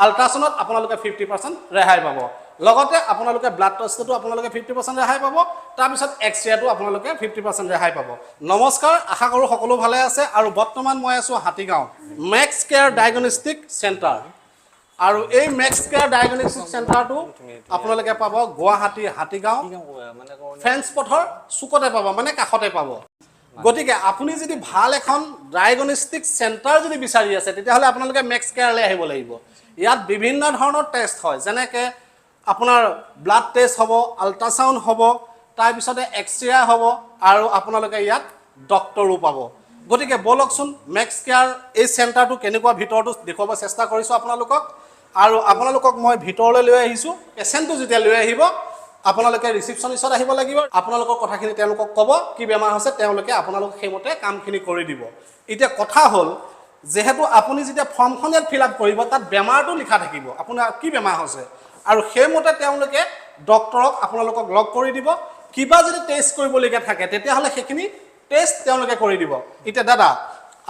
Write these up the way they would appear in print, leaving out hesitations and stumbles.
আল্ট্ৰাছাউণ্ডত আপোনালোকে 50% ৰেহাই পাব লগতে আপোনালোকে ব্লাড টেষ্টটো আপোনালোকে 50% ৰেহাই পাব তাৰ পিছত এক্স-ৰেটো আপোনালোকে 50% ৰেহাই পাব নমস্কাৰ আশা কৰো সকলো ভালে আছে আৰু বৰ্তমান মই আছো Hatigaon Max Care diagnostic centre আৰু এই মেক্স কেয়াৰ ডায়াগনষ্টিক চেণ্টাৰটো আপোনালোকে পাব গুৱাহাটী হাতীগাঁও ফ্ৰেঞ্চ পথৰ চুকতে পাব মানে কাষতে পাব গতিকে আপুনি যদি ভাল এখন ডায়াগনষ্টিক চেণ্টাৰ যদি বিচাৰি আছে তেতিয়াহলে আপোনালোকে মেক্স কেয়াৰলৈ আহিব লাগিব ইয়াত বিভিন্ন ধৰণৰ টেষ্ট হয় যেনেকৈ আপোনাৰ ব্লাড টেষ্ট হ'ব আল্ট্ৰাছাউণ্ড হ'ব তাৰ পিছতে এক্স-ৰে হ'ব আৰু আপোনালোকে ইয়াত ডক্টৰো পাব গতিকে বলকচোন মেক্স কেয়াৰ এই চেণ্টাৰটো কেনেকুৱা ভিতৰটো দেখুৱাব চেষ্টা কৰিছোঁ আপোনালোকক আৰু আপোনালোকক মই ভিতৰলৈ লৈ আহিছোঁ পেচেণ্টটো যেতিয়া লৈ আহিব আপোনালোকে ৰিসেপশনিষ্টত আহিব লাগিব আপোনালোকৰ কথাখিনি তেওঁলোকক ক'ব কি বেমাৰ হৈছে তেওঁলোকে আপোনালোক সেইমতে কামখিনি কৰি দিব এতিয়া কথা হ'ল যেহেতু আপুনি যেতিয়া ফৰ্মখন ইয়াত ফিল আপ কৰিব তাত বেমাৰটো লিখা থাকিব আপোনাৰ কি বেমাৰ হৈছে আৰু সেইমতে তেওঁলোকে ডক্টৰক আপোনালোকক লগ কৰি দিব কিবা যদি টেষ্ট কৰিবলগীয়া থাকে তেতিয়াহ'লে সেইখিনি টেষ্ট তেওঁলোকে কৰি দিব এতিয়া দাদা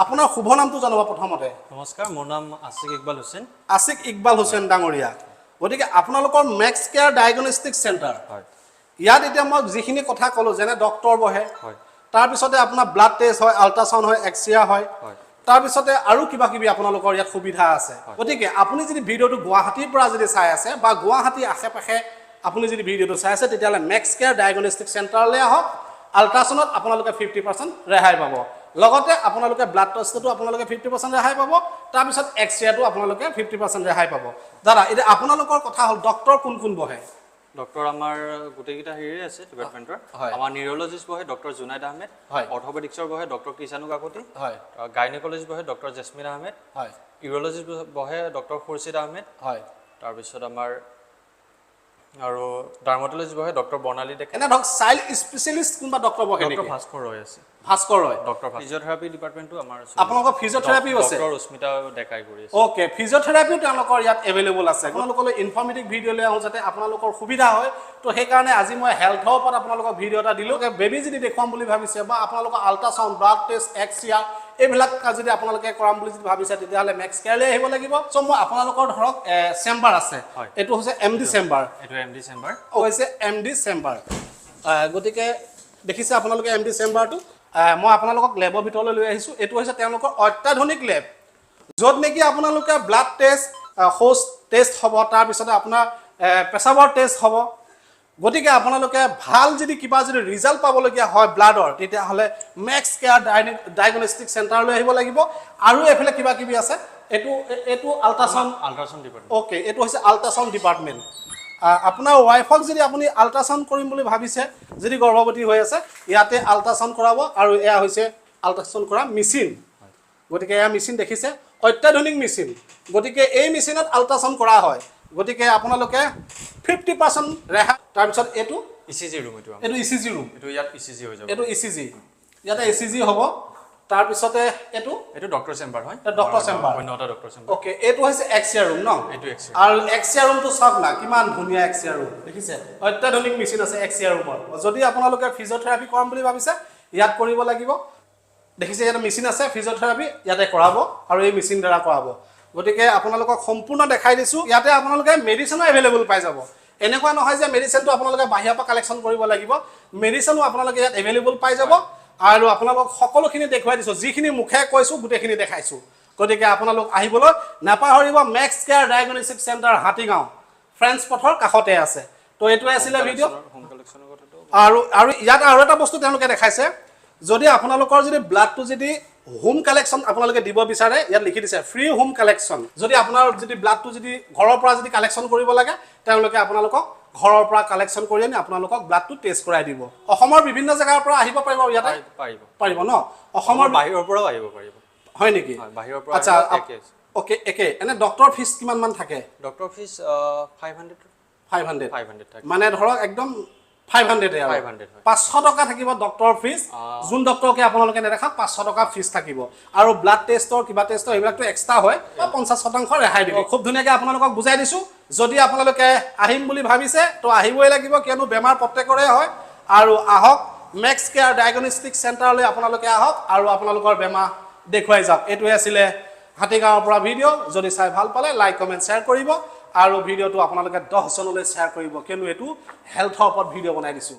আপোনাৰ শুভ নামটো জানিব প্ৰথমতে নমস্কাৰ মোৰ নাম আশিক ইকবাল হুছেইন ডাঙৰীয়া গতিকে আপোনালোকৰ মেক্স কেয়াৰ ডায়াগনষ্টিক চেণ্টাৰ ইয়াত এতিয়া মই যিখিনি কথা ক'লো যেনে ডক্টৰ বহে তাৰপিছতে আপোনাৰ ব্লাড টেষ্ট হয় আল্ট্ৰাছাউণ্ড হয় এক্স-ৰে হয় তাৰপিছতে আৰু কিবা কিবি আপোনালোকৰ ইয়াত সুবিধা আছে গতিকে আপুনি যদি ভিডিঅ'টো গুৱাহাটীৰ পৰা যদি চাই আছে বা গুৱাহাটী আশে-পাশে আপুনি যদি ভিডিঅ'টো চাই আছে তেতিয়াহ'লে মেক্স কেয়াৰ ডায়াগনষ্টিক চেণ্টাৰলৈ আহক আল্ট্ৰাছাউণ্ডত আপোনালোকে 50% ৰেহাই পাব লগতে আপোনালোকে ব্লাড টেষ্টটো আপোনালোকে 50% ৰেহাই পাব তাৰপিছত এক্স-ৰেটো আপোনালোকে 50% ৰেহাই পাব দাদা এতিয়া আপোনালোকৰ কথা হ'ল ডক্টৰ কোন কোন বহে ডক্টৰ আমাৰ গোটেইকেইটা হেৰি আছে ডিপাৰ্টমেণ্টৰ আমাৰ নিউৰলজিষ্ট বহে ডক্টৰ জুনাইদ আহমেদ অৰ্থপেডিক্সৰ বহে ডক্টৰ কিষাণু কাকতি গাইনেকলজিষ্ট বহে ডক্টৰ জেছমিন আহমেদ ইউৰলজিষ্ট বহে ডক্টৰ খুৰছিদ আহমেদ তাৰপিছত আমাৰ আৰু ডাৰ্মাটলজিষ্ট বহে ডক্টৰ বৰ্ণালী ডেকা এনে ধৰক চাইল্ড স্পেচিয়েলিষ্ট কোনবা ডক্টৰ বহে ডক্টৰ ভাস্কৰ ৰয় আছে ভাস্কৰ ৰয় ডক্টৰ ফিজিঅথেৰাপি ডিপাৰ্টমেণ্টটো আমাৰ আপোনালোকৰ ফিজিঅথেৰাপিও আছে ডক্টৰ উস্মিতা ডেকাই কৰি আছে ওকে ফিজিঅথেৰাপিও তেওঁলোকৰ ইয়াত এভেইলেবল আছে আপোনালোকলৈ ইনফৰ্মেটিভ ভিডিঅ' লৈ আহোঁ যাতে আপোনালোকৰ সুবিধা হয় তো সেইকাৰণে আজি মই হেল্থৰ ওপৰত আপোনালোকক ভিডিঅ' এটা দিলোঁ বেবী যদি দেখুৱাম বুলি ভাবিছে বা আপোনালোকৰ আল্ট্ৰাছাউণ্ড ব্লাড টেষ্ট এক্স-ৰে এইবিলাক যদি আপোনালোকে কৰাম বুলি যদি ভাবিছে তেতিয়াহ'লে মেক্স কেয়াৰলৈ আহিব লাগিব চ' মই আপোনালোকৰ ধৰক চেম্বাৰ আছে এইটো হৈছে এমডি চেম্বাৰ হৈছে এমডি চেম্বাৰ গতিকে দেখিছে আপোনালোকে এমডি চেম্বাৰটো মই আপোনালোকক লেবৰ ভিতৰলৈ লৈ আহিছোঁ এইটো হৈছে তেওঁলোকৰ অত্যাধুনিক লেব য'ত নেকি আপোনালোকে ব্লাড টেষ্ট শৌচ টেষ্ট হ'ব তাৰপিছতে আপোনাৰ পেচাবৰ টেষ্ট হ'ব গতিকে আপোনালোকে ভাল যদি কিবা যদি ৰিজাল্ট পাবলগীয়া হয় ব্লাডৰ তেতিয়াহ'লে মেক্স কেয়াৰ ডায়াগনষ্টিক চেণ্টাৰলৈ আহিব লাগিব আৰু এফালে কিবা কিবি আছে এইটো আল্ট্ৰাছাউণ্ড ডিপাৰ্টমেণ্ট অ'কে এইটো হৈছে আল্ট্ৰাছাউণ্ড ডিপাৰ্টমেণ্ট আপোনাৰ ৱাইফক যদি আপুনি আল্ট্ৰাছাউণ্ড কৰিম বুলি ভাবিছে যদি গৰ্ভৱতী হৈ আছে ইয়াতে আল্ট্ৰাছাউণ্ড কৰাব আৰু এয়া হৈছে আল্ট্ৰাছাউণ্ড কৰা মেচিন গতিকে এয়া মেচিন দেখিছে অত্যাধুনিক মেচিন গতিকে এই মেচিনত আল্ট্ৰাছাউণ্ড কৰা হয় গতিকে আপোনালোকে 50% ৰেহাই তাৰপিছত এইটো ইচিজি ৰুম এইটো ইচিজি ৰুম এইটো ইয়াত ইচিজি হৈ যাব এইটো ইচিজি ইয়াতে ইচিজি হ'ব তাৰপিছতে এইটো ডক্টৰ চেম্বাৰ হয় ডক্টৰ চেম্বাৰ অন্যটা ডক্টৰ চেম্বাৰ ওকে এইটো হৈছে এক্স-ৰে ৰুম ন এইটো এক্স-ৰে আৰু এক্স-ৰে ৰুমটো চাওক না কিমান ধুনীয়া এক্স-ৰে ৰুম দেখিছে অত্যাধুনিক মেচিন আছে এক্স-ৰে ৰুমত যদি আপোনালোকে ফিজিঅথেৰাপি কৰাম বুলি ভাবিছে ইয়াত কৰিব লাগিব দেখিছে ইয়াতে মেচিন আছে ফিজিঅথেৰাপি ইয়াতে কৰাব আৰু এই মেচিন দ্বাৰা কৰাব গতিকে আপোনালোকক সম্পূৰ্ণ দেখাই দিছোঁ ইয়াতে আপোনালোকে মেডিচিনো এভেইলেবল পাই যাব এনেকুৱা নহয় যে মেডিচিনটো আপোনালোকে বাহিৰৰ পৰা কালেকশ্যন কৰিব লাগিব মেডিচিনো আপোনালোকে ইয়াত এভেইলেবল পাই যাব আৰু আপোনালোকক সকলোখিনি দেখুৱাই দিছোঁ যিখিনি মুখে কৈছোঁ গোটেইখিনি দেখাইছোঁ গতিকে আপোনালোক আহিবলৈ নাপাহৰিব Max Care diagnostic centre Hatigaon French পথৰ কাষতে আছে তো এইটোৱে আছিলে ভিডিঅ' আৰু ইয়াত আৰু এটা বস্তু তেওঁলোকে দেখাইছে যদি আপোনালোকৰ যদি ব্লাডটো যদি হোম কালেকশ্যন আপোনালোকে দিব বিচাৰে ইয়াত লিখি দিছে ফ্ৰী হোম কালেকশ্যন যদি আপোনাৰ যদি ব্লাডটো যদি ঘৰৰ পৰা যদি কালেকশ্যন কৰিব লাগে তেওঁলোকে আপোনালোকক ঘৰৰ পৰা কালেকশ্যন কৰি আনি আপোনালোকক ব্লাডটো টেষ্ট কৰাই দিব অসমৰ বিভিন্ন জেগাৰ পৰা আহিব পাৰিব ইয়াতে পাৰিব ন অসমৰ বাহিৰৰ পৰাও আহিব পাৰিব হয় নেকি বাহিৰৰ পৰা আচ্ছা ওকে একে এনে ডক্টৰ ফিজ কিমান মান থাকে ডক্টৰ ফিজ 500 থাকে মানে ধৰক একদম 500 500 টকা থাকিব ডক্টৰ ফিজ যোন ডক্টৰকে আপোনালোকে নেদেখাক 500 টকা ফিজ থাকিব আৰু ব্লাড টেষ্টৰ কিবা টেষ্টৰ এইবিলাকটো এক্সট্ৰা হয় 50% ৰেহাই দিব খুব ধুনীয়াকৈ আপোনালোকক বুজাই দিছোঁ যদি আপোনালোকে আহিম বুলি ভাবিছে তো আহিবই লাগিব কিয়নো বেমাৰ প্ৰত্যেকৰে হয় আৰু আহক মেক্স কেয়াৰ ডায়াগনষ্টিক চেণ্টাৰলৈ আপোনালোকে আহক আৰু আপোনালোকৰ বেমাৰ দেখুৱাই যাওক এইটোৱে আছিলে হাতীগাঁৱৰ পৰা ভিডিঅ' যদি চাই ভাল পালে লাইক কমেণ্ট শ্বেয়াৰ কৰিব আৰু ভিডিঅ'টো আপোনালোকে 10 জনলৈ শ্বেয়াৰ কৰিব কিয়নো এইটো হেল্থৰ ওপৰত ভিডিঅ' বনাই দিছোঁ